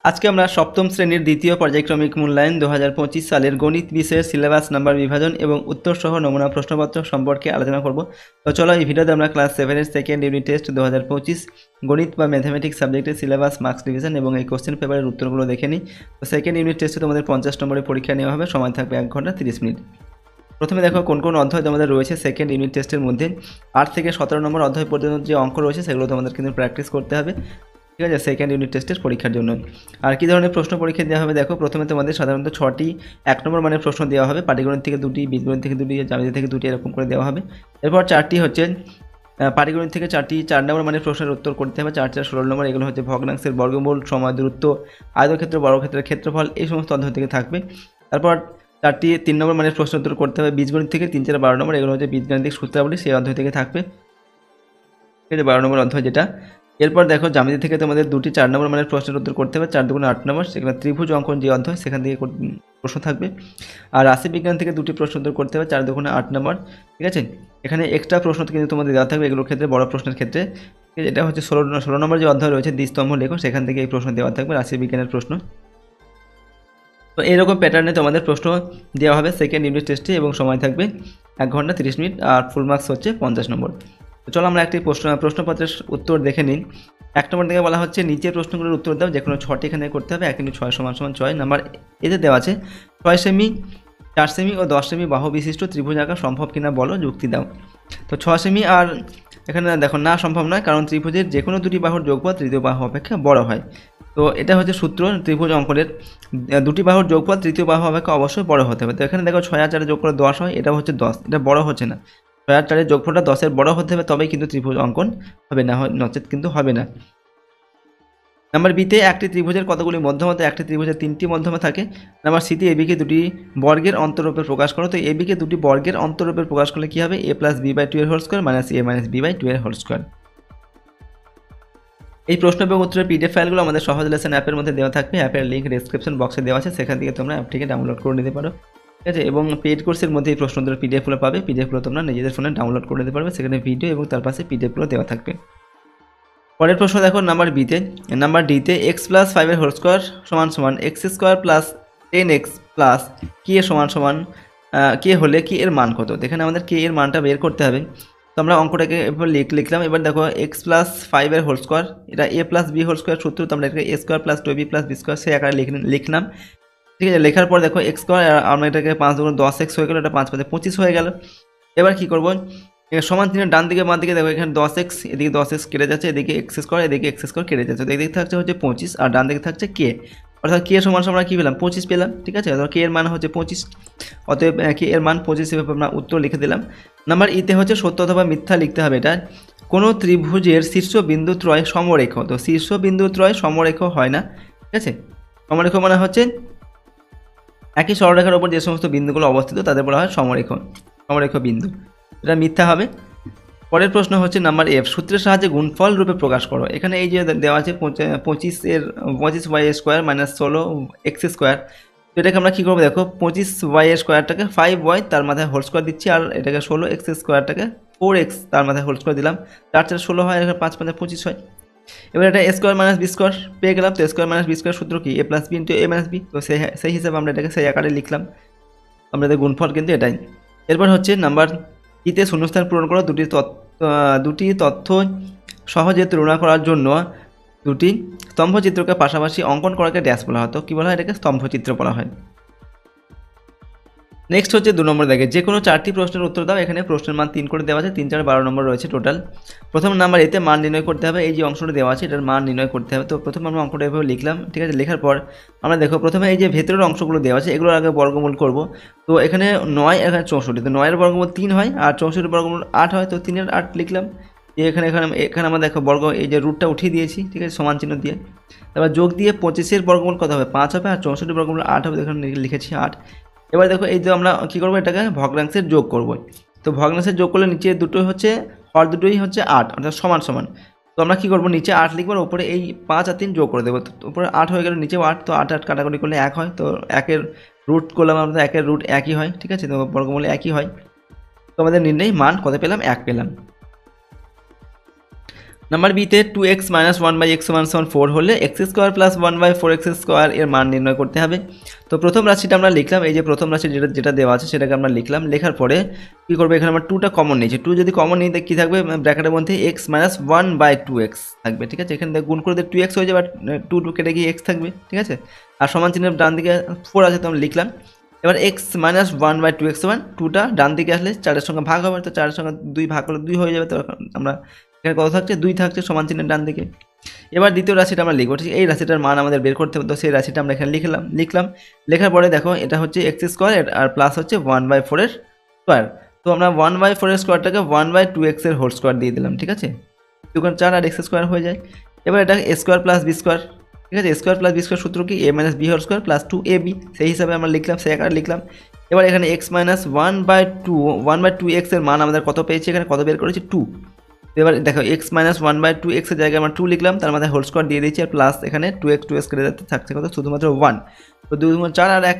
আজকে আমরা সপ্তম শ্রেণীর দ্বিতীয় পর্যায়ক্রমিক মূল্যায়ন 2025 সালের গণিত বিষয়ের সিলেবাস নাম্বার বিভাজন এবং উত্তর সহ নমুনা প্রশ্নপত্র সম্পর্কে আলোচনা করব। তো চলো এই ভিডিওতে আমরা ক্লাস 7-এর সেকেন্ড ইউনিট টেস্ট 2025 গণিত বা ম্যাথামেটিক্স সাবজেক্টের সিলেবাস, মার্কস ডিভিশন এবং এই কোশ্চেন পেপারের উত্তরগুলো দেখে নিই। তো সেকেন্ড ইউনিট টেস্টে তোমাদের 50 নম্বরের পরীক্ষা নেওয়া হবে, সময় থাকবে 1 ঘন্টা 30 মিনিট। প্রথমে দেখো কোন কোন অধ্যায় তোমাদের রয়েছে সেকেন্ড ইউনিট টেস্টের মধ্যে। 8 থেকে 17 নম্বর অধ্যায় পর্যন্ত যে অঙ্ক রয়েছে সেগুলো তোমাদের কিন্তু প্র্যাকটিস করতে হবে, ঠিক আছে, সেকেন্ড ইউনিট টেস্টের পরীক্ষার জন্য। আর কী ধরনের প্রশ্ন পরীক্ষা দেওয়া হবে দেখো, প্রথমে তোমাদের সাধারণত 6টি 1 নম্বর মানের প্রশ্ন দেওয়া হবে, পাটিগণিত থেকে 2টি, বীজগণিত থেকে 2টি, জ্যামিতি থেকে 2টি, এরকম করে দেওয়া হবে। এরপর 4টি হচ্ছে পাটিগণিত থেকে 4টি 4 নম্বর মানের প্রশ্নের উত্তর করতে হবে, 4 4 16 নম্বর। এগুলো হচ্ছে ভগ্নাংশের বর্গমূল, সময়, দূরত্ব, আয়তক্ষেত্র, বর্গক্ষেত্রের ক্ষেত্রফল, এই সমস্ত অধ্যায় থেকে থাকবে। তারপর 4টি 3 নম্বর মানের প্রশ্ন উত্তর করতে হবে বীজগণিত থেকে 3 4 12 নম্বর। এগুলো হচ্ছে বীজগাণিতিক সূত্রাবলী, সেই অধ্যায় থেকে থাকবে, ঠিক আছে, 12 নম্বর অধ্যায় যেটা। এরপর দেখো জ্যামিতি থেকে তোমাদের 2টি 4 নম্বর মানের প্রশ্নের উত্তর করতে হবে, 4 2 8 নম্বর, সেখানে ত্রিভুজ অঙ্কন যে অধ্যায় সেখান থেকে প্রশ্ন থাকবে। আর রাশিবিজ্ঞান থেকে 2টি প্রশ্ন উত্তর করতে হবে, 4 2 8 নম্বর, ঠিক আছে। এখানে এক্সট্রা প্রশ্ন কিন্তু তোমাদের দেওয়া থাকবে এগুলোর ক্ষেত্রে, বড় প্রশ্নের ক্ষেত্রে। এটা হচ্ছে 16 নম্বর যে অধ্যায় রয়েছে দ্বিস্তম্ভ লেখ, সেখান থেকে এই প্রশ্ন দেওয়া থাকবে, রাশিবিজ্ঞানের প্রশ্ন। তো এইরকম প্যাটার্নে তোমাদের প্রশ্ন দেওয়া হবে সেকেন্ড ইউনিট টেস্টে এবং সময় থাকবে 1 ঘন্টা 30 মিনিট, আর ফুল মার্কস হচ্ছে 50 নম্বর। তো চলো আমরা একটি প্রশ্নপত্রের উত্তর দেখে নিই। 1 নম্বর থেকে বলা হচ্ছে নিচের প্রশ্নগুলোর উত্তর দাও, যে কোনো 6টি এখানে করতে হবে। 1 × 6 = 6 নাম্বার। এতে দেওয়া আছে 6 সেমি, 4 সেমি ও 10 সেমি বাহু বিশিষ্ট ত্রিভুজ আঁকা সম্ভব কিনা বলো, যুক্তি দাও। তো 6 সেমি আর এখানে দেখো না, সম্ভব নয়, কারণ ত্রিভুজের যে কোনো দুটি বাহুর যোগফল তৃতীয় বাহু অপেক্ষা বড় হয়। তো এটা হচ্ছে সূত্র ত্রিভুজ অঙ্কনের, দুটি বাহুর যোগফল তৃতীয় বাহু অপেক্ষা অবশ্যই বড় হতে হবে। তো এখানে দেখো 6 আর 4 যোগ করে 10 হয়, এটা হচ্ছে 10, এটা বড় হচ্ছে না। 6 আর 4 যোগফলটা 10-এর বড় হতে হবে, তবেই কিন্তু ত্রিভুজ অঙ্কন হবে, না নচেত কিন্তু হবে না। নাম্বার বিতে একটি ত্রিভুজের কতগুলি মধ্যমা? একটি ত্রিভুজের 3টি মধ্যমা থাকে। নাম্বার সিতে এবিকে দুটি বর্গের অন্তরূপে প্রকাশ করো। তো এবিকে দুটি বর্গের অন্তরূপে প্রকাশ করলে কী হবে? a + b/2 এর whole square minus a - b/2 এর হোল স্কোয়ার। এই প্রশ্ন এবং উত্তরের পিডিএফ ফাইলগুলো আমাদের সহজ লেসন অ্যাপের মধ্যে দেওয়া থাকবে। অ্যাপের লিঙ্ক ডেসক্রিপশন বক্সে দেওয়া আছে, সেখান থেকে তোমরা অ্যাপটিকে ডাউনলোড করে নিতে পারো, ঠিক আছে। এবং পেইড কোর্সের মধ্যে এই প্রশ্ন উত্তরের পিডিএফগুলো পাবে, পিডিএফগুলো তোমরা নিজেদের ফোনে ডাউনলোড করে নিতে পারবে, সেখানে ভিডিও এবং তার পাশে পিডিএফগুলো দেওয়া থাকবে। পরের প্রশ্ন দেখো নাম্বার বিতে। নাম্বার ডিতে x + 5 এর হোল স্কোয়ার সমান x² + 10x + k সমান কে হলে কি এর মান কত? এখানে আমাদের কে এর মানটা বের করতে হবে। তো আমরা অঙ্কটাকে এবার লিখলাম। এবার দেখো x + 5 এর হোল স্কোয়ার, এটা a + b হোল স্কোয়ার সূত্র, তো আমরা এটাকে a² + 2b + b² সেই আকারে লিখলাম, ঠিক আছে। লেখার পর দেখো x², আমরা এটাকে 5 × 10x হয়ে গেল, এটা 5 × 5 = 25 হয়ে গেল। এবার কি করব? সমান চিহ্নের ডান দিকে বাঁ দিকে দেখো এখানে 10x, এদিকে 10x কেটে যাচ্ছে, এদিকে x², এদিকে x² কেটে যাচ্ছে। তো এদিকে থাকছে হচ্ছে 25 আর ডান দিকে থাকছে k, অর্থাৎ k সমান আমরা কী পেলাম? 25 পেলাম, ঠিক আছে। অর্থাৎ k এর মান হচ্ছে 25, অতএব k এর মান 25 হিসেবে আমরা উত্তর লিখে দিলাম। নাম্বার ইতে হচ্ছে সত্য অথবা মিথ্যা লিখতে হবে। এটা কোনো ত্রিভুজের শীর্ষবিন্দুত্রয় সমরেখ। তো শীর্ষবিন্দুত্রয় সমরেখ হয় না, ঠিক আছে। সমরেখ মানে হচ্ছে একই সরলরেখার উপর যে সমস্ত বিন্দুগুলো অবস্থিত তাদের বলা হয় সমরেখ বিন্দু, এটা মিথ্যা হবে। পরের প্রশ্ন হচ্ছে নাম্বার এফ, সূত্রের সাহায্যে গুণফল রূপে প্রকাশ করো। এখানে এই যে দেওয়া আছে 25y² - 16x², তো এটাকে আমরা কী করবো? দেখো 25y² 5y তার মাথায় হোল স্কোয়ার দিচ্ছি, আর এটাকে 16x² 4x তার মাথায় হোল স্কোয়ার দিলাম, 4 4 16 হয়, 5 5 25 হয়। এবার এটা a² - b² পেয়ে গেলাম। তো a² - b² সূত্র কি? a + b × a - b। তো সেই হিসাবে আমরা এটাকে সেই আকারে লিখলাম, আমাদের গুণফল কিন্তু এটাই। এরপর হচ্ছে নাম্বার ইতে শূন্যস্থান পূরণ করো। দুটি তথ্য সহজে তুলনা করার জন্য দুটি স্তম্ভচিত্রকে পাশাপাশি অঙ্কন করাকে ড্যাশ বলা হয়। তো কী বলা হয়? এটাকে স্তম্ভচিত্র বলা হয়। নেক্সট হচ্ছে 2 নম্বর দেখে যে কোনো 4টি প্রশ্নের উত্তর দাও। এখানে প্রশ্নের মান 3 করে দেওয়া আছে, 3 4 12 নম্বর রয়েছে টোটাল। প্রথম নাম্বার এতে মান নির্ণয় করতে হবে, এই যে অংশটা দেওয়া আছে এটার মান নির্ণয় করতে হবে। তো প্রথমে আমরা অঙ্কটা এভাবে লিখলাম, ঠিক আছে। লেখার পর আমরা দেখো প্রথমে এই যে ভেতরের অংশগুলো দেওয়া আছে এগুলোর আগে বর্গমূল করব। তো এখানে 9, এখানে 64, তো 9 এর বর্গমূল 3 হয় আর 64 এর বর্গমূল 8 হয়। তো 3 এর 8 লিখলাম। এখানে আমরা দেখো বর্গ, এই যে রুটটা উঠিয়ে দিয়েছি, ঠিক আছে, সমান চিহ্ন দিয়ে। তারপর যোগ দিয়ে 25 এর বর্গমূল কত হবে? 5 হবে, আর 64 বর্গমূল 8 হবে, এখানে লিখেছি 8। এবার দেখো এই যে আমরা কী করবো? এটাকে ভগ্নাংশের যোগ করব। তো ভগ্নাংশের যোগ করলে নিচে দুটো হচ্ছে হর দুটোই হচ্ছে 8, অর্থাৎ সমান। তো আমরা কী করবো? নিচে 8 লিখবো, আর উপরে এই 5 আর 3 যোগ করে দেবো। তো উপরে 8 হয়ে গেল, নিচেও 8। তো 8 কাটাকুটি করলে 1 হয়। তো 1-এর রুট করলাম আমরা, 1-এর রুট 1ই হয়, ঠিক আছে। তো বর্গমূলে 1ই হয়। তো আমাদের নির্ণয় মান কত পেলাম? 1 পেলাম। নাম্বার বিতে 2x মাইনাস 1/x সমান 4 হলে x square plus 1/4x square এর মান নির্ণয় করতে হবে। তো প্রথম রাশিটা আমরা লিখলাম, এই যে প্রথম রাশি যেটা দেওয়া আছে সেটাকে আমরা লিখলাম। লেখার পরে কী করবো, এখানে আমরা 2টা কমন নিয়েছি। 2 যদি কমন নিই কী থাকবে, ব্র্যাকেটের মধ্যে x মাইনাস 1/2x থাকবে, ঠিক আছে। এখানে গুণ করে 2x হয়ে যাবে, 2 কেটে গিয়ে x থাকবে, ঠিক আছে। আর সমান চিহ্নের ডান দিকে 4 আছে, তো আমরা লিখলাম। এবার x মাইনাস 1/2x সমান 2টা ডান দিকে আসলে 4-এর সঙ্গে ভাগ হবে, তো 4-এর সঙ্গে 2 ভাগ করলে 2 হয়ে যাবে। তো আমরা এখানে কত থাকছে, 2 থাকছে সমান চিহ্নের ডান দিকে। এবার দ্বিতীয় রাশিটা আমরা লিখবো, ঠিক এই রাশিটার মান আমাদের বের করতে হবে। তো সেই রাশিটা আমরা এখানে লিখলাম। লেখার পরে দেখো এটা হচ্ছে x স্কোয়ার আর প্লাস হচ্ছে 1/4 এর স্কোয়ার। তো আমরা 1/4 এর স্কোয়ারটাকে 1/2x এর হোল স্কোয়ার দিয়ে দিলাম, ঠিক আছে। তখন 4 আর x স্কোয়ার হয়ে যায়। এবার এটা a square plus b square, ঠিক আছে। a square plus b square সূত্র কি, a minus b whole square plus 2ab, সেই হিসাবে আমরা লিখলাম, সেই আকারে লিখলাম। এবার এখানে x মাইনাস 1/2x এর মান আমাদের কত পেয়েছি, এখানে কত বের করেছি, 2। এবার দেখো x মাইনাস 1/2x এর জায়গায় আমরা 2 লিখলাম, তার মধ্যে হোল স্কোয়ার দিয়ে দিচ্ছি, আর প্লাস এখানে 2x কেটে যাতে থাকছে কত, শুধুমাত্র 1। তো 2 4 আর 1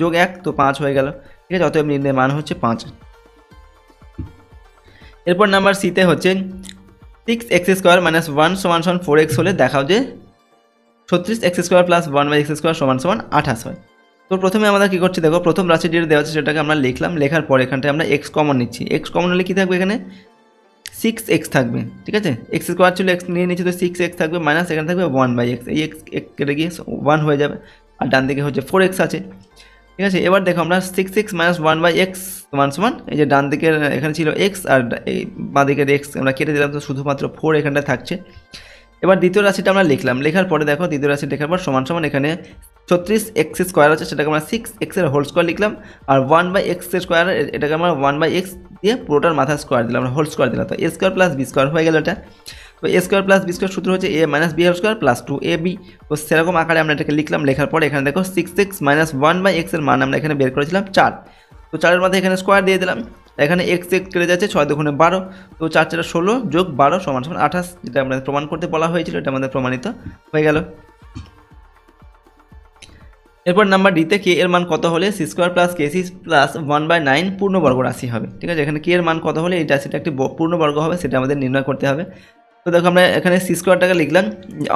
যোগ 1, তো 5 হয়ে গেল, ঠিক আছে। অতএব নির্ণয় মান হচ্ছে 5। এরপর নাম্বার সিতে হচ্ছে 6x স্কোয়ার মাইনাস 1 সমান 4x হলে দেখাও যে 36x square plus 1/x square সমান 28 হয়। তো প্রথমে আমরা কী করছি, দেখো প্রথম রাশি যেটা দেওয়া আছে সেটাকে আমরা লিখলাম। লেখার পর এখানটায় আমরা x কমন নিচ্ছি। x কমন হলে কী থাকবে, এখানে 6x থাকবে, ঠিক আছে। x স্কোয়ার ছিল, x নিয়ে নিচ্ছি, তো 6x থাকবে, মাইনাস এখানে থাকবে 1/x, এই x কেটে গিয়ে 1 হয়ে যাবে। আর ডান দিকে হচ্ছে 4x আছে, ঠিক আছে। এবার দেখো আমরা 6x মাইনাস 1/x সমান এই যে ডান দিকের এখানে ছিল x আর এই বাঁ দিকের x আমরা কেটে দিলাম, তো শুধুমাত্র 4 এখানটা থাকছে। এবার দ্বিতীয় রাশিটা আমরা লিখলাম। লেখার পরে দেখো দ্বিতীয় রাশি লেখার পর সমান এখানে 36x স্কোয়ার আছে, সেটাকে আমরা 6x এর হোল স্কোয়ার লিখলাম। আর 1/x এর স্কোয়ার, এটাকে আমরা 1/x দিয়ে পুরোটার মাথা স্কোয়ার দিলাম, আমরা হোল স্কোয়ার দিলাম। তো a square plus b square হয়ে গেল এটা। তো a square plus b square সূত্র হচ্ছে a minus b whole square plus 2ab। তো সেরকম আকারে আমরা এটাকে লিখলাম। লেখার পরে এখানে দেখো 6x মাইনাস 1/x এর মান আমরা এখানে বের করেছিলাম 4। তো 4-এর মধ্যে এখানে স্কোয়ার দিয়ে দিলাম, এখানে x কেটে যাচ্ছে, 6 দুগুণে 12, তো 4 4 16 যোগ 12 সমান 28, যেটা আমাদের প্রমাণ করতে বলা হয়েছিল, এটা আমাদের প্রমাণিত হয়ে গেল। এরপর নাম্বার ডিতে কে এর মান কত হলে c square plus kc plus 1/9 পূর্ণবর্গ রাশি হবে, ঠিক আছে। এখানে কে এর মান কত হলে এই রাশিটা একটি পূর্ণবর্গ হবে, সেটা আমাদের নির্ণয় করতে হবে। তো দেখো আমরা এখানে c স্কোয়ারটাকে লিখলাম,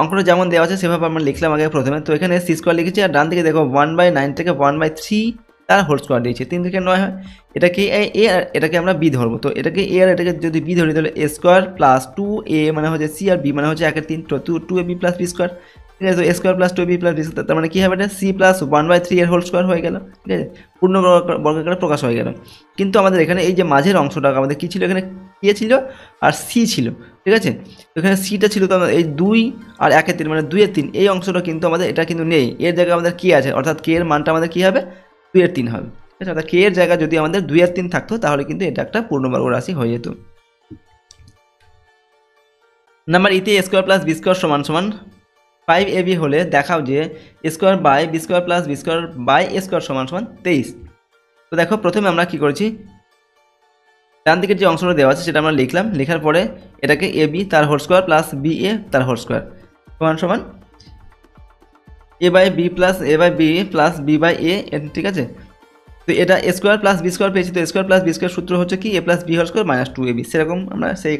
অঙ্কটা যেমন দেওয়া আছে সেভাবে আমরা লিখলাম আগে প্রথমে। তো এখানে c স্কোয়ার লিখেছি, আর ডান দিকে দেখো 1/9 থেকে 1/3 তার হোল স্কোয়ার দিয়েছে, 3 থেকে 9 হয়। এটাকে a আর এটাকে আমরা b ধরবো। তো এটাকে a আর এটাকে যদি b ধরি তাহলে a স্কোয়ার প্লাস 2a মানে হচ্ছে c আর b মানে হচ্ছে 1/3, তো 2ab প্লাস b স্কোয়ার, ঠিক আছে। তো a square plus 2b plus b square, তার মানে কী হবে, এটা c প্লাস 1/3 এর হোল স্কোয়ার হয়ে গেল, ঠিক আছে। পূর্ণ বর্গাকারে প্রকাশ হয়ে গেল। কিন্তু আমাদের এখানে এই যে মাঝের অংশটা আমাদের কী ছিল, এখানে কে ছিল আর c ছিল, ঠিক আছে। তো এখানে সিটা ছিল, তো এই 2 আর 1/3 মানে 2/3 এই অংশটা কিন্তু আমাদের এটা কিন্তু নেই, এর জায়গায় আমাদের কী আছে, অর্থাৎ কে এর মানটা আমাদের কী হবে, 2/3 হবে, ঠিক আছে। অর্থাৎ কে এর জায়গায় যদি আমাদের 2/3 থাকতো তাহলে কিন্তু এটা একটা পূর্ণবর্গ রাশি হয়ে যেত। নাম্বার ইতে a square plus b square সমান 5ab হলে দেখাও যে a square by b square plus b square by a square সমান 23। তো দেখো প্রথমে আমরা কি করেছি, ডান দিকের যে অংশটা দেওয়া আছে সেটা আমরা লিখলাম। লেখার পরে এটাকে ab তার হোল স্কোয়ার প্লাস ba তার হোল স্কোয়ার সমান a by b plus a by b plus b by a, ঠিক আছে। তো এটা a square plus b square পেয়েছি। তো a square plus b square সূত্র হচ্ছে কি a plus b whole square minus 2ab, সেরকম আমরা সেই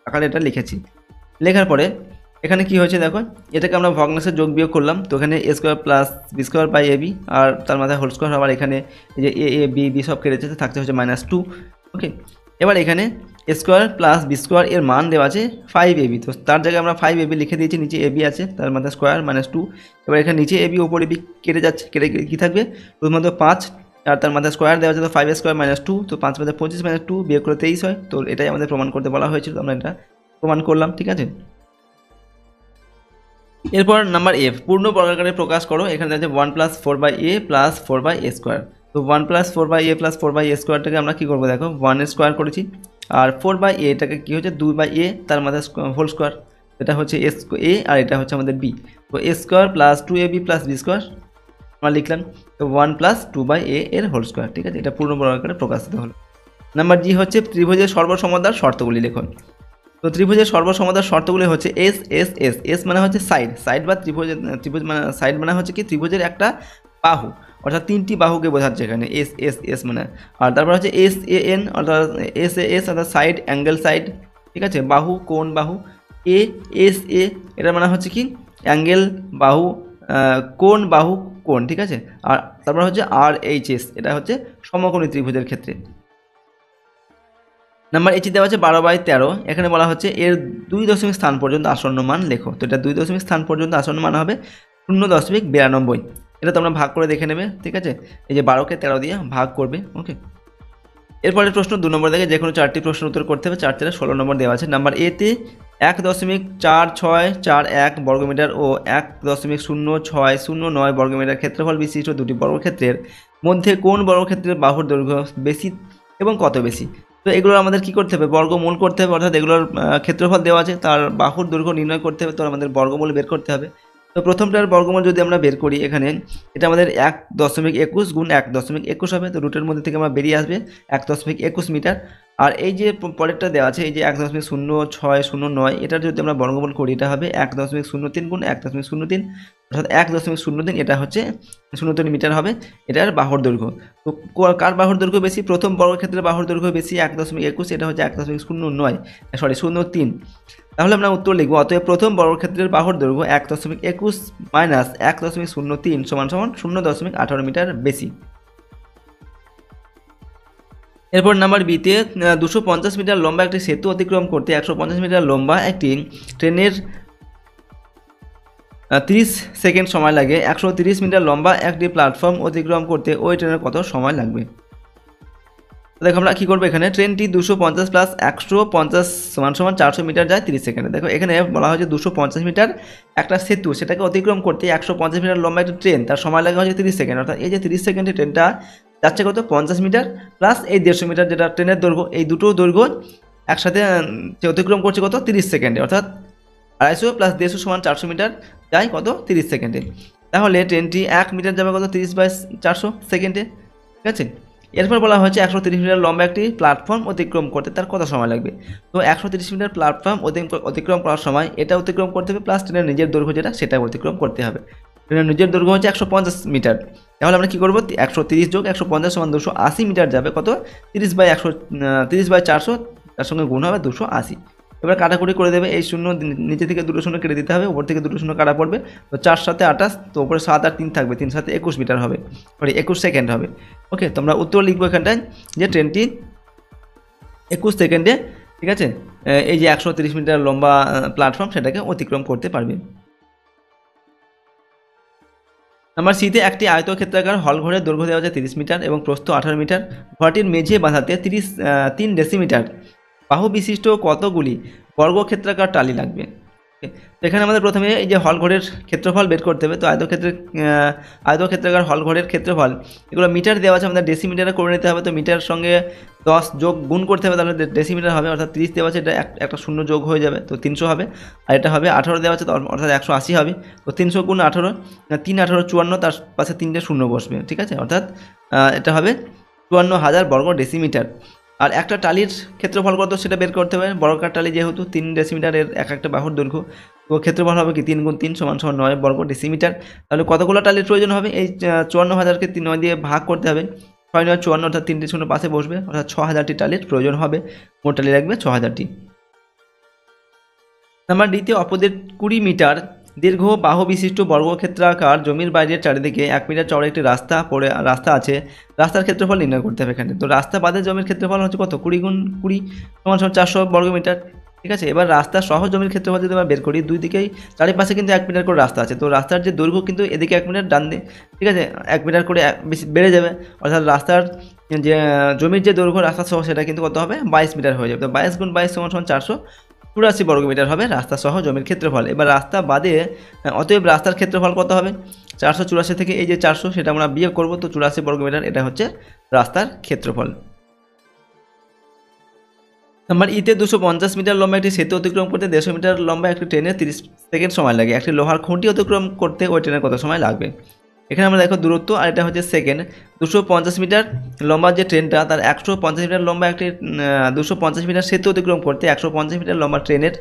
আকারে এটা লিখেছি। লেখার পরে এখানে কি হয়েছে দেখো, এটাকে আমরা ভগ্নাংশে যোগ বিয়োগ করলাম। তো এখানে a square plus b square by ab, আর তার মাথায় হোল স্কোয়ার, আবার এখানে এই যে a b b সব কেটেছে, থাকতে হচ্ছে -2। ওকে, এবার এখানে a square plus b square এর মান দেওয়া আছে 5ab, তো তার জায়গায় আমরা 5ab লিখে দিয়েছি, নিচে ab আছে, তার মাথায় স্কোয়ার -2। এবার এখানে নিচে ab ওপর ab কেটে যাচ্ছে, কেটে কী থাকবে, শুধুমাত্র 5, আর তার মাথায় স্কোয়ার দেওয়া আছে, তো 5 স্কোয়ার -2, তো 5 মাথায় 25 -2 বিয়োগ করে 23 হয়। তো এটাই আমাদের প্রমাণ করতে বলা হয়েছিল, আমরা এটা প্রমাণ করলাম, ঠিক আছে। এরপর নাম্বার এফ, পূর্ণ বর্গাকারে প্রকাশ করো। এখানে আছে 1 plus 4/a plus 4/a square. তো 1 প্লাস 4/a প্লাস 4/a স্কোয়ারটাকে আমরা কী করবো দেখো, 1 স্কোয়ার করেছি, আর 4/a এটাকে কী হচ্ছে 2/a তার মাথায় হোল স্কোয়ার, এটা হচ্ছে a আর এটা হচ্ছে আমাদের b। তো a square plus 2ab plus b square আমরা লিখলাম। তো 1 প্লাস 2/a এর হোল স্কোয়ার, ঠিক আছে। এটা পূর্ণ বর্গাকারে প্রকাশিত হলো। নাম্বার জি হচ্ছে ত্রিভুজের সর্বসমতার শর্তগুলি লেখন। তো ত্রিভুজের সর্বসমতার শর্তগুলি হচ্ছে এস এস এস। এস মানে হচ্ছে সাইড বা ত্রিভুজ মানে সাইড মানে হচ্ছে কি ত্রিভুজের একটা বাহু, অর্থাৎ 3টি বাহুকে বোঝাচ্ছে এখানে এস এস এস মানে। আর তারপর হচ্ছে এস এ এন, অর্থাৎ এস এ এস অর্থাৎ সাইড, অ্যাঙ্গেল সাইড, ঠিক আছে, বাহু কোণ বাহু। এ এস এ, এটা মানে হচ্ছে কি অ্যাঙ্গেল বাহু, কোণ বাহু কোণ, ঠিক আছে। আর তারপর হচ্ছে আর এইচ এস, এটা হচ্ছে সমকোণী ত্রিভুজের ক্ষেত্রে। নাম্বার এইচ দেওয়া আছে 12/13, এখানে বলা হচ্ছে এর 2 স্থান পর্যন্ত আসন্ন মান লেখো। তো এটা 2 স্থান পর্যন্ত আসন্ন মান হবে 0.92। এটা তোমরা ভাগ করে দেখে নেবে, ঠিক আছে। এই যে 12কে 13 দিয়ে ভাগ করবে, ওকে। এরপরে প্রশ্ন 2 নম্বর থেকে যে কোনো 4টি প্রশ্নের উত্তর করতে হবে। 4 × 16 নম্বর দেওয়া আছে। নাম্বার এতে 1.4641 বর্গমিটার ও 1.0609 বর্গমিটার ক্ষেত্রফল বিশিষ্ট দুটি বর্গক্ষেত্রের মধ্যে কোন বর্গক্ষেত্রের বাহুর দৈর্ঘ্য বেশি এবং কত বেশি। তো এগুলো আমাদের কি করতে হবে, বর্গমূল করতে হবে, অর্থাৎ এগুলোর ক্ষেত্রফল দেওয়া আছে, তার বাহুর দৈর্ঘ্য নির্ণয় করতে হবে, তো আমাদের বর্গমূল বের করতে হবে। তো প্রথমটার বর্গমূল যদি আমরা বের করি, এখানে এটা আমাদের 1.21 গুণ 1.21 হবে। তো রুটের মধ্যে থেকে আমরা বেরিয়ে আসবে 1.21 মিটার। আর এই যে পরেরটা দেওয়া আছে, এই যে 1.0609, এটার যদি আমরা বর্গমূল করি, এটা হবে 1.03 গুণ 1.03, অর্থাৎ 1.03, এটা হচ্ছে 03 মিটার হবে এটার বাহুর দৈর্ঘ্য। তো কার বাহুর দৈর্ঘ্য বেশি, প্রথম বর্গক্ষেত্রের বাহুর দৈর্ঘ্য বেশি 1.21, এটা হচ্ছে 1.03। তাহলে আমরা উত্তর লিখব, অতএব প্রথম বর্গক্ষেত্রের বাহুর দৈর্ঘ্য 1.21 মাইনাস 1.03 সমান 0.18 মিটার বেশি। এরপর নাম্বার বিতে 250 মিটার লম্বা একটি সেতু অতিক্রম করতে 150 মিটার লম্বা একটি ট্রেনের 30 সেকেন্ড সময় লাগে। 130 মিটার লম্বা একটি প্ল্যাটফর্ম অতিক্রম করতে ওই ট্রেনের কত সময় লাগবে। দেখো আমরা কী করবো, এখানে ট্রেনটি 250 প্লাস 150 সমান 400 মিটার যায় 30 সেকেন্ডে। দেখো এখানে বলা হয়েছে 250 মিটার একটা সেতু, সেটাকে অতিক্রম করতে 150 মিটার লম্বা একটা ট্রেন, তার সময় লাগে হচ্ছে 30 সেকেন্ড। অর্থাৎ এই যে 30 সেকেন্ডে ট্রেনটা যাচ্ছে কত, 50 মিটার প্লাস এই 150 মিটার যেটা ট্রেনের দৈর্ঘ্য, এই দুটো দৈর্ঘ্য একসাথে অতিক্রম করছে কত, 30 সেকেন্ডে। অর্থাৎ 250 প্লাস 150 সমান 400 মিটার যায় কত, 30 সেকেন্ডে। তাহলে ট্রেনটি 1 মিটার যাবে কত, 30/400 সেকেন্ডে, ঠিক আছে। এরপর বলা হয়েছে 130 মিটার লম্বা একটি প্ল্যাটফর্ম অতিক্রম করতে তার কত সময় লাগবে। তো 130 মিটার প্ল্যাটফর্ম অতিক্রম করার সময় এটা অতিক্রম করতে হবে, প্লাস ট্রেনের নিজের দৈর্ঘ্য যেটা সেটা অতিক্রম করতে হবে। ট্রেনের নিজের দৈর্ঘ্য হচ্ছে 150 মিটার। তাহলে আমরা কী করবো, 130 যোগ 150 সমান 280 মিটার যাবে কত, 30/400, তার সঙ্গে গুণ হবে 280। এবার কাটাকুটি করে দেবে, এই শূন্য নিচে থেকে দুটো শূন্য কেটে দিতে হবে, উপর থেকে দুটো শূন্য কাটা পড়বে। তো 4 × 7 = 28, তো উপরে 7 আর 3 থাকবে, 3 × 7 = 21 মিটার হবে, সরি 21 সেকেন্ড হবে। ওকে, তোমরা উত্তর লিখবো এখানটায় যে ট্রেনটি 21 সেকেন্ডে, ঠিক আছে, এই যে 130 মিটার লম্বা প্ল্যাটফর্ম সেটাকে অতিক্রম করতে পারবে। নাম্বার সিতে একটি আয়তক্ষেত্রাকার হল ঘরের দৈর্ঘ্য দেওয়া আছে 30 মিটার এবং প্রস্থ 18 মিটার। ঘরটির মেঝে বাঁধাতে 3 ডেসিমিটার বাহু বিশিষ্ট কতগুলি বর্গক্ষেত্রাকার টালি লাগবে। তো এখানে আমাদের প্রথমে এই যে হল ঘরের ক্ষেত্রফল বের করতে হবে। তো আয়তক্ষেত্রাকার হল ঘরের ক্ষেত্রফল এগুলো মিটার দেওয়া আছে, আমাদের ডেসিমিটারে করে নিতে হবে। তো মিটার সঙ্গে 10 যোগ গুণ করতে হবে, তাহলে ডেসিমিটার হবে। অর্থাৎ 30 দেওয়া আছে, এটা একটা শূন্য যোগ হয়ে যাবে, তো 300 হবে। আর এটা হবে 18 দেওয়া আছে, অর্থাৎ 180 হবে। তো 300 গুণ 18, 3 × 18 = 54, তার পাশে 3টে শূন্য বসবে, ঠিক আছে। অর্থাৎ এটা হবে 54,000 বর্গ ডেসিমিটার। আর একটা টালির ক্ষেত্রফল কত সেটা বের করতে হবে। বর্গাকার টালি যেহেতু 3 ডেসিমিটারের একটা বাহুর দৈর্ঘ্য, তো ক্ষেত্রফল হবে কি 3 × 3 = 9 বর্গ ডেসিমিটার। তাহলে কতগুলো টালির প্রয়োজন হবে, এই 54,000কে 9 দিয়ে ভাগ করতে হবে, 6 × 9 = 54, অর্থাৎ 3টে শূন্য পাশে বসবে, অর্থাৎ 6,000টি টালির প্রয়োজন হবে। মোট টালি লাগবে 6,000টি। নাম্বার ডিতে অপোজিট 20 মিটার দীর্ঘ বাহু বিশিষ্ট বর্গক্ষেত্রাকার জমির বাইরের চারিদিকে 1 মিটার চওড়া একটি রাস্তা আছে। রাস্তার ক্ষেত্রফল নির্ণয় করতে হবে এখানে। তো রাস্তা বাদে জমির ক্ষেত্রফল হচ্ছে কত, 20 × 20 = 400 বর্গমিটার, ঠিক আছে। এবার রাস্তা সহ জমির ক্ষেত্রফল যদি আমরা বের করি, দুই দিকেই চারিপাশে কিন্তু 1 মিটার করে রাস্তা আছে। তো রাস্তার যে দৈর্ঘ্য কিন্তু এদিকে 1 মিটার, ডান দিকে, ঠিক আছে, 1 মিটার করে বেশি বেড়ে যাবে। অর্থাৎ রাস্তার যে জমির যে দৈর্ঘ্য রাস্তা সহ সেটা কিন্তু কত হবে, 22 মিটার হয়ে যাবে। তো 22 × 22 = 484 বর্গমিটার হবে রাস্তা সহ জমির ক্ষেত্রফল। এবার রাস্তা বাদে অতএব রাস্তার ক্ষেত্রফল কত হবে, 484 থেকে এই যে 400 সেটা আমরা বিয়োগ করব, তো 84 বর্গমিটার, এটা হচ্ছে রাস্তার ক্ষেত্রফল। নাম্বার ইতে 250 মিটার লম্বা একটি সেতু অতিক্রম করতে 150 মিটার লম্বা একটি ট্রেনের 30 সেকেন্ড সময় লাগে। একটি লোহার খুঁটি অতিক্রম করতে ওই ট্রেনের কত সময় লাগবে। এখানে আমরা দেখো দূরত্ব, আর এটা হচ্ছে সেকেন্ড। 250 মিটার লম্বা যে ট্রেনটা, তার 150 মিটার লম্বা একটি 250 মিটার সেতু অতিক্রম করতে 150 মিটার লম্বা ট্রেনের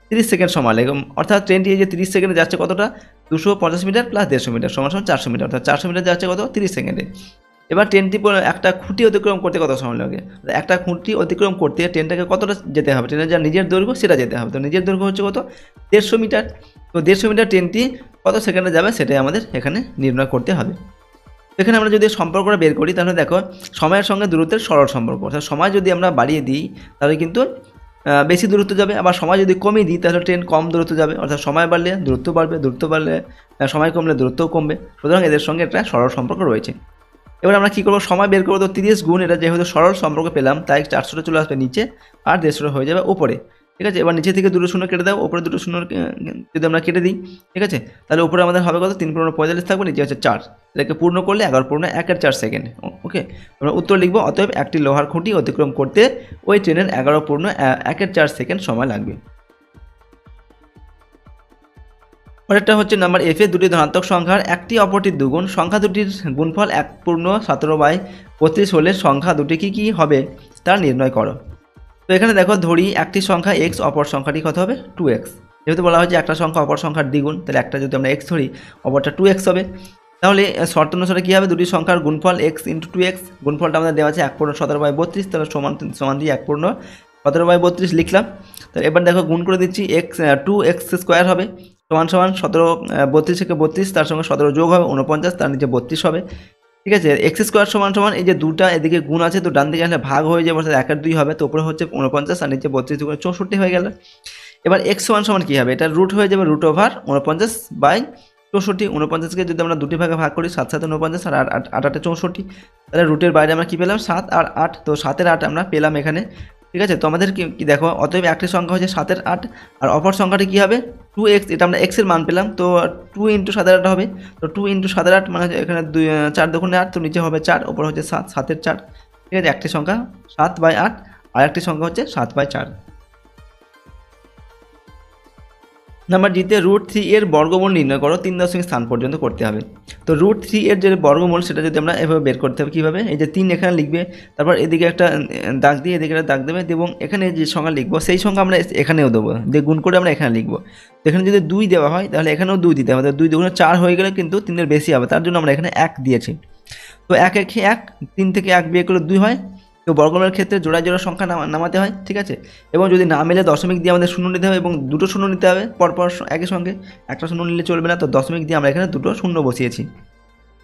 30 সেকেন্ড সময় লাগে। অর্থাৎ ট্রেনটি এই যে 30 সেকেন্ডে যাচ্ছে কতটা, 250 মিটার প্লাস 150 মিটার = 400 মিটার, অর্থাৎ 400 মিটার যাচ্ছে কত, 30 সেকেন্ডে। এবার ট্রেনটি একটা খুঁটি অতিক্রম করতে কত সময় লাগে, একটা খুঁটি অতিক্রম করতে ট্রেনটাকে কতটা যেতে হবে, ট্রেনের যা নিজের দৈর্ঘ্য সেটা যেতে হবে। তো নিজের দৈর্ঘ্য হচ্ছে কত, 150 মিটার। তো 150 মিটার ট্রেনটি কত সেকেন্ডে যাবে সেটাই আমাদের এখানে নির্ণয় করতে হবে। এখানে আমরা যদি সম্পর্কটা বের করি তাহলে দেখো সময়ের সঙ্গে দূরত্বের সরল সম্পর্ক, অর্থাৎ সময় যদি আমরা বাড়িয়ে দিই তাহলে কিন্তু বেশি দূরত্ব যাবে, আবার সময় যদি কমিয়ে দিই তাহলে ট্রেন কম দূরত্ব যাবে, অর্থাৎ সময় বাড়লে দূরত্ব বাড়বে, দূরত্ব বাড়লে সময় কমলে দূরত্বও কমবে। সুতরাং এদের সঙ্গে একটা সরল সম্পর্ক রয়েছে। এবার আমরা কী করবো, সময় বের করবো, তো 30 গুণ এটা যেহেতু সরল সম্পর্ক পেলাম তাই 400টা চলে আসবে নিচে আর 150 হয়ে যাবে উপরে। ঠিক আছে, এবার নিচে থেকে দুটো শূন্য কেটে দাও, উপরে দুটো শূন্য যদি আমরা কেটে দিই, ঠিক আছে, তাহলে উপরে আমাদের হবে কত, 3 × 45 থাকবে, নিচে হচ্ছে 4, এটাকে পূর্ণ করলে 11 × 1 = 4 সেকেন্ড। ওকে, আমরা উত্তর লিখবো, অতএব একটি লোহার খুঁটি অতিক্রম করতে ওই ট্রেনের 11 × 1 = 4 সেকেন্ড সময় লাগবে। পরেরটা হচ্ছে নাম্বার এফে, দুটি ধনাত্মক সংখ্যার একটি অপরটির দুগুণ, সংখ্যা দুটির গুণফল 1/17/32 হলে সংখ্যা দুটি কী হবে তা নির্ণয় করো। তো এখানে দেখো ধরি একটি সংখ্যা x, অপর সংখ্যাটি কত হবে 2x। যেহেতু বলা হয়েছে একটা সংখ্যা অপর সংখ্যার দ্বিগুণ, তাহলে একটা যদি আমরা x ধরি অপরটা 2x হবে। তাহলে শর্ত অনুসারে কী হবে, দুটি সংখ্যার গুণফল x × 2x, গুণফলটা আমাদের দেওয়া আছে 1/17/32, তাহলে সমান দিয়ে 1/17/32 লিখলাম। তো এবার দেখো গুণ করে দিচ্ছি, 2x² হবে সমান 17, 32 থেকে 32, তার সঙ্গে 17 যোগ হবে 49, তার নিচে 32 হবে। ঠিক আছে, x² সমান এই যে দুটা এদিকে গুণ আছে, তো ডান দিকে আসলে ভাগ হয়ে যাবে, অর্থাৎ 1 আর 2 হবে, তো উপরে হচ্ছে 49 আর নিচে 32 × 64 হয়ে গেল। এবার x সমান কী হবে, এটা রুট হয়ে যাবে √49/64। 49কে যদি আমরা দুটি ভাগে ভাগ করি, 7 × 7 = 49 আর 8 × 8 = 64, তাহলে রুটের বাইরে আমরা কী পেলাম, 7 আর 8, তো 7 এর 8 আমরা পেলাম এখানে। ঠিক আছে, তো আমাদের কি দেখো, অতএব একটি সংখ্যা হচ্ছে 7 এর 8 আর অপর সংখ্যাটি কী হবে 2x, এটা আমরা x এর মান পেলাম, তো 2 × 7 এর 8 হবে, তো 2 × 7 এর 8 মানে এখানে 4 × 8, তো নিচে হবে 4, ওপর হচ্ছে 7, 7 এর 4। ঠিক আছে, একটি সংখ্যা 7/8 আর একটি সংখ্যা হচ্ছে 7/4। নাম্বার জিতে √3 এর বর্গমূল নির্ণয় করো, 3 দশমিক স্থান পর্যন্ত করতে হবে। তো √3 এর যে বর্গমূল সেটা যদি আমরা এভাবে বের করতে হবে, কীভাবে, এই যে 3 এখানে লিখবে, তারপর এদিকে একটা দাগ দিয়ে এদিকে একটা দাগ দেবে, এবং এখানে যে সংখ্যা লিখবো সেই সংখ্যা আমরা এখানেও দেবো, দিয়ে গুণ করে আমরা এখানে লিখবো। তো এখানে যদি 2 দেওয়া হয় তাহলে এখানেও 2 দিতে হবে, 2 × 2 = 4 হয়ে গেলে কিন্তু 3 এর বেশি হবে, তার জন্য আমরা এখানে 1 দিয়েছি। তো 1 1 1, 3 থেকে 1 বিয়োগ করলে 2 হয়। তো বর্গমূলের ক্ষেত্রে জোড়া জোড়া সংখ্যা নামাতে হয়, ঠিক আছে, এবং যদি না মেলে দশমিক দিয়ে আমাদের শূন্য নিতে হবে, এবং দুটো শূন্য নিতে হবে পরপর একই সঙ্গে, একটা শূন্য নিলে চলবে না, তো দশমিক দিয়ে আমরা এখানে দুটো শূন্য বসিয়েছি।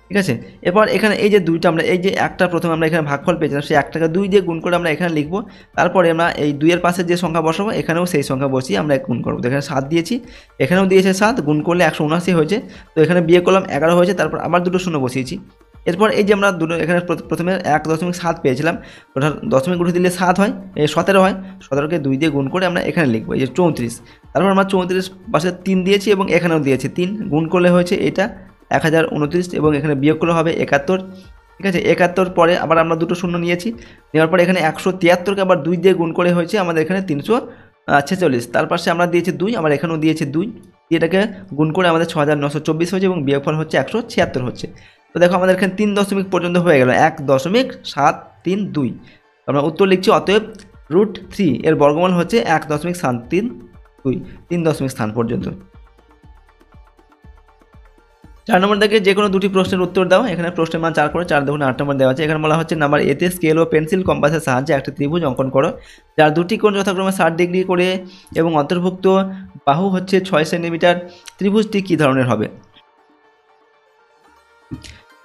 ঠিক আছে, এরপর এখানে এই যে দুইটা আমরা এই যে একটা প্রথমে আমরা এখানে ভাগফল পেয়েছিলাম, সেই 1টাকে 2 দিয়ে গুণ করে আমরা এখানে লিখবো, তারপরে আমরা এই 2 এর পাশে যে সংখ্যা বসাবো এখানেও সেই সংখ্যা বসিয়ে আমরা গুণ করবো। তো এখানে 7 দিয়েছি, এখানেও দিয়েছে 7, গুণ করলে 179 হয়েছে, তো এখানে বিয়োগ করলাম 11 হয়েছে, তারপর আবার দুটো শূন্য বসিয়েছি। এরপর এই যে আমরা দুটো এখানে প্রথমে 1.7 পেয়েছিলাম, ওটা দশমিক উঠে দিলে 7 হয়, 17 হয়, 17কে 2 দিয়ে গুণ করে আমরা এখানে লিখবো এই যে 34। তারপর আমরা 34 পাশে 3 দিয়েছি এবং এখানেও দিয়েছি 3, গুণ করলে হয়েছে এটা 1029, এবং এখানে বিয়োগ করলে হবে 71। ঠিক আছে, 71 পরে আবার আমরা দুটো শূন্য নিয়েছি, নেওয়ার পরে এখানে 173কে আবার 2 দিয়ে গুণ করে হয়েছে আমাদের এখানে 346, তার পাশে আমরা দিয়েছি 2, আবার এখানেও দিয়েছি 2, দিয়ে এটাকে গুণ করে আমাদের 6924 হয়েছে, এবং বিয়োগফল হচ্ছে 176 হচ্ছে। তো দেখো আমাদের এখানে 3 দশমিক পর্যন্ত হয়ে গেল, 1.732। আমরা উত্তর লিখছি, অতএব √3 এর বর্গমূল হচ্ছে 1.732, 3 দশমিক স্থান পর্যন্ত। 4 নম্বর থেকে যে কোনো দুটি প্রশ্নের উত্তর দাও। এখানে প্রশ্নের মান 4 করে 4 × 8 নম্বর দেওয়া আছে। এখানে বলা হচ্ছে নাম্বার এতে স্কেল ও পেন্সিল কম্পাসের সাহায্যে একটি ত্রিভুজ অঙ্কন করো, যার দুটি কোণ যথাক্রমে 60 ডিগ্রি করে এবং অন্তর্ভুক্ত বাহু হচ্ছে 6 সেন্টিমিটার। ত্রিভুজটি কী ধরনের হবে?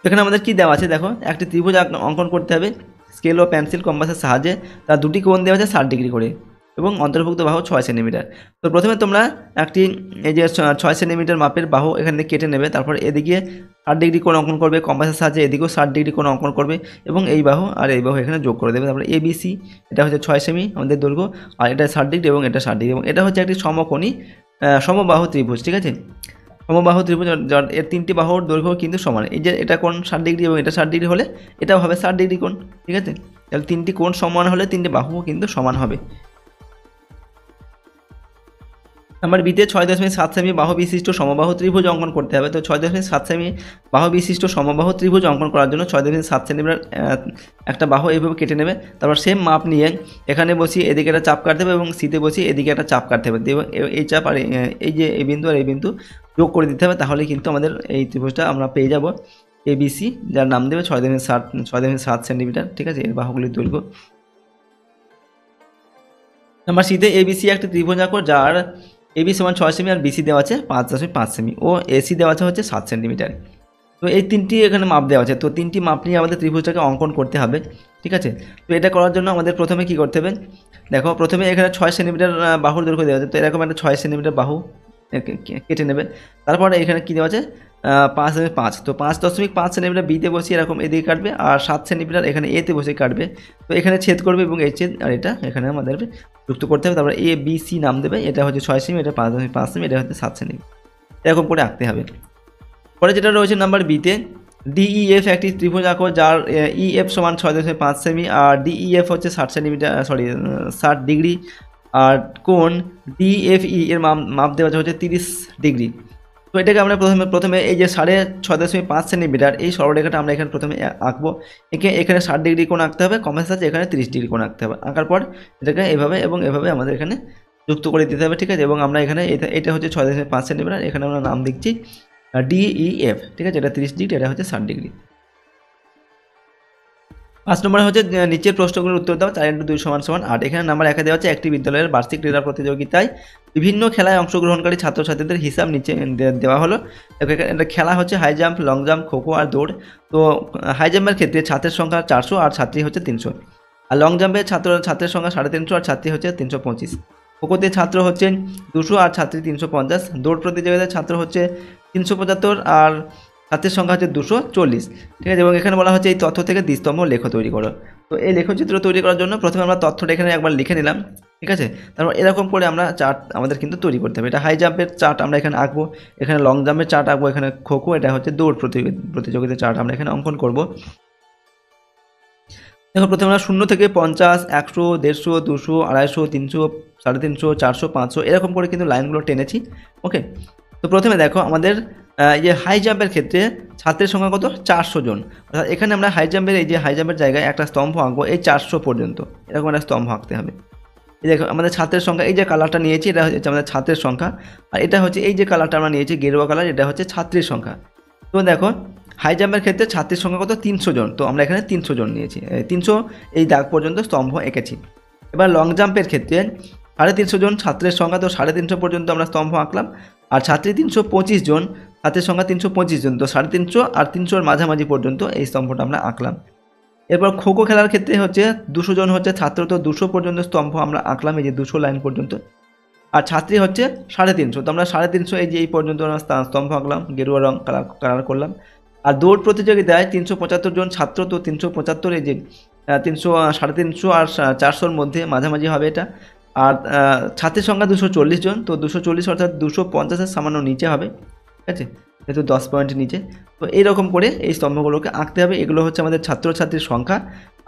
এখানে আমাদের কি দেওয়া আছে দেখো, একটি ত্রিভুজ অঙ্কন করতে হবে স্কেল ও পেন্সিল কম্পাসের সাহায্যে, তার দুটি কোণ দেওয়া আছে 60 ডিগ্রি করে এবং অন্তর্ভুক্ত বাহু 6 সেন্টিমিটার। তো প্রথমে তোমরা একটি এই যে 6 সেন্টিমিটার মাপের বাহু এখানে কেটে নেবে, তারপর এদিকে 60 ডিগ্রি কোণ অঙ্কন করবে কম্পাসের সাহায্যে, এদিকেও 60 ডিগ্রি কোণ অঙ্কন করবে এবং এই বাহু আর এই বাহু এখানে যোগ করে দেবে। তারপরে ABC, এটা হচ্ছে 6 সেমি আমাদের দৈর্ঘ্য, আর এটা 60 ডিগ্রি এবং এটা 60 ডিগ্রি, এবং এটা হচ্ছে একটি সমকোণী সমবাহু ত্রিভুজ। ঠিক আছে, সমবাহু ত্রিভুজ, এর 3টি বাহুর দৈর্ঘ্য কিন্তু সমান। এই যে এটা কোণ 60 ডিগ্রি এবং এটা 60 ডিগ্রি হলে এটাও হবে 60 ডিগ্রি কোণ। ঠিক আছে, তাহলে 3টি কোণ সমান হলে 3টি বাহুও কিন্তু সমান হবে। নাম্বার বিতে 6.7 সেমি বাহু বিশিষ্ট সমবাহু ত্রিভুজ অঙ্কন করতে হবে। তো 6.7 সেমি বাহু বিশিষ্ট সমবাহু ত্রিভুজ অঙ্কন করার জন্য 6.7 সেন্টিমিটার একটা বাহু এইভাবে কেটে নেবে, তারপর সেম মাপ নিয়ে এখানে বসিয়ে এদিকে একটা চাপ কাটতে হবে এবং সিতে বসিয়ে এদিকে একটা চাপ কাটতে হবে, এবং এই চাপ আর এই যে এই বিন্দু আর এই বিন্দু যোগ করে দিতে হবে, তাহলে কিন্তু আমাদের এই ত্রিভুজটা আমরা পেয়ে যাব। ABC, যার নাম দেবে 6.7 সেন্টিমিটার, ঠিক আছে, এর বাহুগুলির দৈর্ঘ্য। নাম্বার সিতে ABC একটি ত্রিভুজাকার যার AB সমান 6 সেমি আর BC দেওয়া আছে 5.5 সেমি ও AC দেওয়া আছে হচ্ছে 7 সেন্টিমিটার। তো এই তিনটি এখানে মাপ দেওয়া আছে, তো তিনটি মাপ নিয়ে আমাদের ত্রিভুজটাকে অঙ্কন করতে হবে, ঠিক আছে। তো এটা করার জন্য আমাদের প্রথমে কি করতে হবে, দেখো প্রথমে এখানে 6 সেন্টিমিটার বাহুর দৈর্ঘ্য দেওয়া আছে, তো এরকম একটা 6 সেন্টিমিটার বাহু কেটে নেবে। তারপরে এখানে কী দেওয়া আছে 5.5, তো 5.5 সেন্টিমিটার বিতে বসিয়ে এরকম এদিকে কাটবে, আর 7 সেন্টিমিটার এখানে এতে বসে কাটবে। তো এখানে ছেদ করবে এবং এই ছেদ আর এটা এখানে আমাদের যুক্ত করতে হবে। তারপরে ABC নাম দেবে, এটা হচ্ছে 6 সেমি, এটা 5.5 সেমি, এটা হচ্ছে 7 সেমি, এরকম করে আঁকতে হবে। পরে যেটা রয়েছে নাম্বার বিতে, DEF একটি ত্রিভুজ আঁকো যার EF সমান 6.5 সেমি আর DEF হচ্ছে 60 সেন্টিমিটার 60 ডিগ্রি, আর কোণ DFE এর মাপ দেওয়া হচ্ছে 30 ডিগ্রি। তো এটাকে আমরা প্রথমে এই যে 6.5 সেন্টিমিটার এই সরলরেখাটা আমরা এখানে প্রথমে আঁকবো। এখানে 60 ডিগ্রি কোণ আঁকতে হবে, কমাস আছে এখানে 30 ডিগ্রি কোণ আঁকতে হবে। আঁকার পর এটাকে এভাবে এবং এভাবে আমাদের এখানে যুক্ত করে দিতে হবে, ঠিক আছে। এবং আমরা এখানে এটা হচ্ছে 6.5 সেন্টিমিটার, এখানে আমরা নাম দিচ্ছি DEF, ঠিক আছে, এটা 30 ডিগ্রি, এটা হচ্ছে 60 ডিগ্রি। 5 নম্বরে হচ্ছে নিচের প্রশ্নগুলোর উত্তর দাও, 4 × 2 = 8। এখানে নাম্বার 1 দেওয়া আছে একটি বিদ্যালয়ের বার্ষিক ক্রীড়া প্রতিযোগিতায় বিভিন্ন খেলায় অংশগ্রহণকারী ছাত্রছাত্রীদের হিসাব নিচে দেওয়া হলো। এটা খেলা হচ্ছে high jump, long jump, kho kho আর দৌড়। তো হাই জাম্পের ক্ষেত্রে ছাত্রের সংখ্যা 400 আর ছাত্রী হচ্ছে 300, আর লং জাম্পে ছাত্রের সংখ্যা 350 আর ছাত্রী হচ্ছে 325। খোখোতে ছাত্র হচ্ছে 200 আর ছাত্রী 350। দৌড় প্রতিযোগিতায় ছাত্র হচ্ছে 375 আর ছাত্রের সংখ্যা হচ্ছে 240, ঠিক আছে। এবং এখানে বলা হচ্ছে এই তথ্য থেকে দ্বিস্তম্ভ লেখ তৈরি করো। তো এই লেখচিত্র তৈরি করার জন্য প্রথমে আমরা তথ্যটা এখানে একবার লিখে নিলাম, ঠিক আছে। তারপর এরকম করে আমরা চার্ট আমাদের কিন্তু তৈরি করতে হবে। এটা হাই জাম্পের চার্ট আমরা এখানে আঁকবো, এখানে লং জাম্পের চার্ট আঁকবো, এখানে খোখো, এটা হচ্ছে দৌড় প্রতিযোগিতার চার্ট আমরা এখানে অঙ্কন করব। দেখো প্রথমে আমরা 0 থেকে 50, 100, 150, 200, 250, 300, 350, 400, 500 এরকম করে কিন্তু লাইনগুলো টেনেছি, ওকে। তো প্রথমে দেখো আমাদের এই যে হাই জাম্পের ক্ষেত্রে ছাত্রের সংখ্যা কত 400 জন, অর্থাৎ এখানে আমরা হাই জাম্পের এই যে হাই জাম্পের জায়গায় একটা স্তম্ভ আঁকবো এই 400 পর্যন্ত, এরকম একটা স্তম্ভ আঁকতে হবে। এই দেখো আমাদের ছাত্রের সংখ্যা, এই যে কালারটা নিয়েছি এটা হচ্ছে আমাদের ছাত্রের সংখ্যা, আর এটা হচ্ছে এই যে কালারটা আমরা নিয়েছি গেরুয়া কালার, এটা হচ্ছে ছাত্রীর সংখ্যা। তো দেখো হাই জাম্পের ক্ষেত্রে ছাত্রীর সংখ্যা কত 300 জন, তো আমরা এখানে 300 জন নিয়েছি, 300 এই দাগ পর্যন্ত স্তম্ভ এঁকেছি। এবার লং জাম্পের ক্ষেত্রে 350 জন ছাত্রের সংখ্যা, তো 350 পর্যন্ত আমরা স্তম্ভ আঁকলাম, আর ছাত্রী 325 জন, ছাত্রের সংখ্যা 325 জন, তো 350 আর 300 মাঝামাঝি পর্যন্ত এই স্তম্ভটা আমরা আঁকলাম। এরপর খোখো খেলার ক্ষেত্রে হচ্ছে 200 জন হচ্ছে ছাত্র, তো 200 পর্যন্ত স্তম্ভ আমরা আঁকলাম, এই যে 200 লাইন পর্যন্ত, আর ছাত্রী হচ্ছে 350, তো আমরা 350 এই যে এই পর্যন্ত আমরা স্তম্ভ আঁকলাম, গেরুয়া রং কালার করলাম। আর দৌড় প্রতিযোগিতায় 375 জন ছাত্র, তো 375 এই যে 300 350 আর 400-র মধ্যে মাঝামাঝি হবে এটা। আর ছাত্রের সংখ্যা 240 জন, তো 240 অর্থাৎ 250-এর সামান্য নিচে হবে, ঠিক আছে, যেহেতু 10 পয়েন্ট নিচে। তো এইরকম করে এই স্তম্ভগুলোকে আঁকতে হবে। এগুলো হচ্ছে আমাদের ছাত্রছাত্রীর সংখ্যা,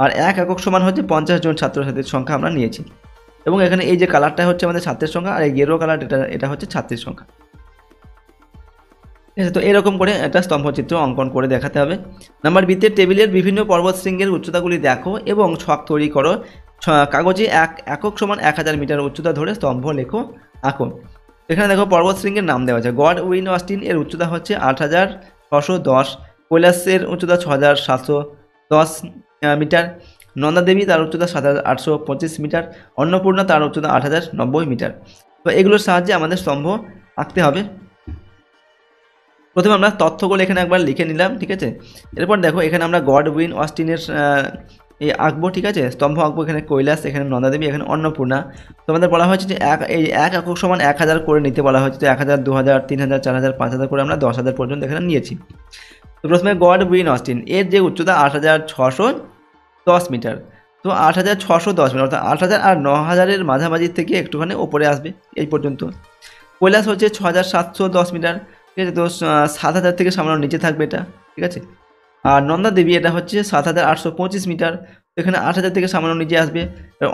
আর 1 একক সমান হচ্ছে 50 জন ছাত্রছাত্রীর সংখ্যা আমরা নিয়েছি। এবং এখানে এই যে কালারটা হচ্ছে আমাদের ছাত্রের সংখ্যা, আর এই গেরুয়া কালার এটা হচ্ছে ছাত্রীর সংখ্যা, ঠিক আছে। তো এরকম করে একটা স্তম্ভচিত্র অঙ্কন করে দেখাতে হবে। নাম্বার বিতে টেবিলের বিভিন্ন পর্বত শৃঙ্গের উচ্চতাগুলি দেখো এবং ছক তৈরি করো। কাগজে একক সমান 1000 মিটার উচ্চতা ধরে স্তম্ভ লেখো আঁকো। এখানে দেখো পর্বত শৃঙ্গের নাম দেওয়া আছে। গড উইন অস্টিন এর উচ্চতা হচ্ছে 8610, কৈলাসের উচ্চতা 6710 মিটার, নন্দা দেবী তার উচ্চতা 7825 মিটার, অন্নপূর্ণা তার উচ্চতা 8090 মিটার। তো এগুলোর সাহায্যে আমাদের স্তম্ভ আঁকতে হবে। প্রথমে আমরা তথ্যগুলো এখানে একবার লিখে নিলাম, ঠিক আছে। এরপর দেখো এখানে আমরা গড উইন অস্টিনের এই আঁকবো, ঠিক আছে, স্তম্ভ আঁকবো। এখানে কৈলাস, এখানে নন্দাদেবী, এখানে অন্নপূর্ণা। তো আমাদের বলা হয়েছে যে এই 1 একক সমান 1000 করে নিতে বলা হয়েছে। তো 1000, 2000, 3000, 4000, 5000 করে আমরা 10000 পর্যন্ত এখানে নিয়েছি। তো প্রথমে গড উইন অস্টিন এর যে উচ্চতা 8610 মিটার, তো 8610 মিটার অর্থাৎ 8000 আর 9000-এর মাঝামাঝি থেকে একটুখানি ওপরে আসবে এই পর্যন্ত। কৈলাস হচ্ছে 6710 মিটার, ঠিক আছে, তো 7000 থেকে সামান্য নিচে থাকবে এটা, ঠিক আছে। আর নন্দা দেবী এটা হচ্ছে 7825 মিটার, তো এখানে 8000 থেকে সামান্য নিচে আসবে।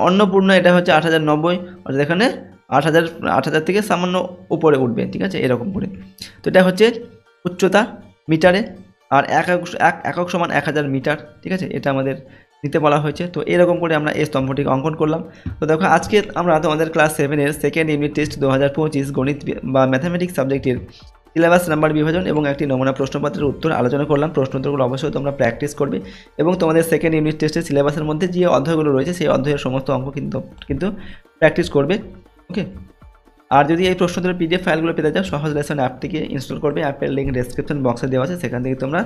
অন্নপূর্ণা এটা হচ্ছে 8090, অর্থাৎ এখানে 8000 থেকে সামান্য উপরে উঠবে, ঠিক আছে, এরকম করে। তো এটা হচ্ছে উচ্চতা মিটারে, আর এক একক সমান 1000 মিটার, ঠিক আছে, এটা আমাদের নিতে বলা হয়েছে। তো এরকম করে আমরা এই স্তম্ভটিকে অঙ্কন করলাম। তো দেখো আজকে আমরা তোমাদের ক্লাস 7-এর সেকেন্ড ইউনিট টেস্ট 2025 গণিত বা ম্যাথামেটিক্স সাবজেক্টের সিলেবাস নাম্বার বিভাজন এবং একটি নমুনা প্রশ্নপত্রের উত্তর আলোচনা করলাম। প্রশ্ন উত্তরগুলো অবশ্যই তোমরা প্র্যাকটিস করবে এবং তোমাদের সেকেন্ড ইউনিট টেস্টের সিলেবাসের মধ্যে যে অধ্যায়গুলো রয়েছে সেই অধ্যায়ের সমস্ত অঙ্ক কিন্তু প্র্যাকটিস করবে। ওকে, আর যদি এই প্রশ্নোত্তরের পিডিএফ ফাইলগুলো পেতে চাও সহজ লেসন অ্যাপটিকে ইনস্টল করবে। অ্যাপের লিঙ্ক ডেসক্রিপশন বক্সে দেওয়া আছে, সেখান থেকে তোমরা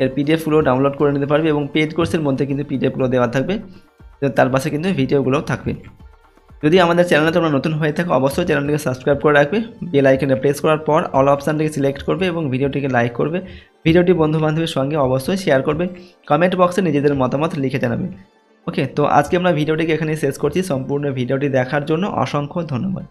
এর পিডিএফগুলো ডাউনলোড করে নিতে পারবে এবং পেড কোর্সের মধ্যে কিন্তু পিডিএফগুলো দেওয়া থাকবে, তার পাশে কিন্তু ভিডিওগুলোও থাকবে। যদি আমাদের চ্যানেলে তোমরা নতুন হয়ে থাকো অবশ্যই চ্যানেলটিকে সাবস্ক্রাইব করে রাখবে। বেল আইকনে প্রেস করার পর অল অপশানটিকে সিলেক্ট করবে এবং ভিডিওটিকে লাইক করবে। ভিডিওটি বন্ধু বান্ধবের সঙ্গে অবশ্যই শেয়ার করবে। কমেন্ট বক্সে নিজেদের মতামত লিখে জানাবে। ওকে, তো আজকে আমরা ভিডিওটিকে এখানে শেষ করছি। সম্পূর্ণ ভিডিওটি দেখার জন্য অসংখ্য ধন্যবাদ।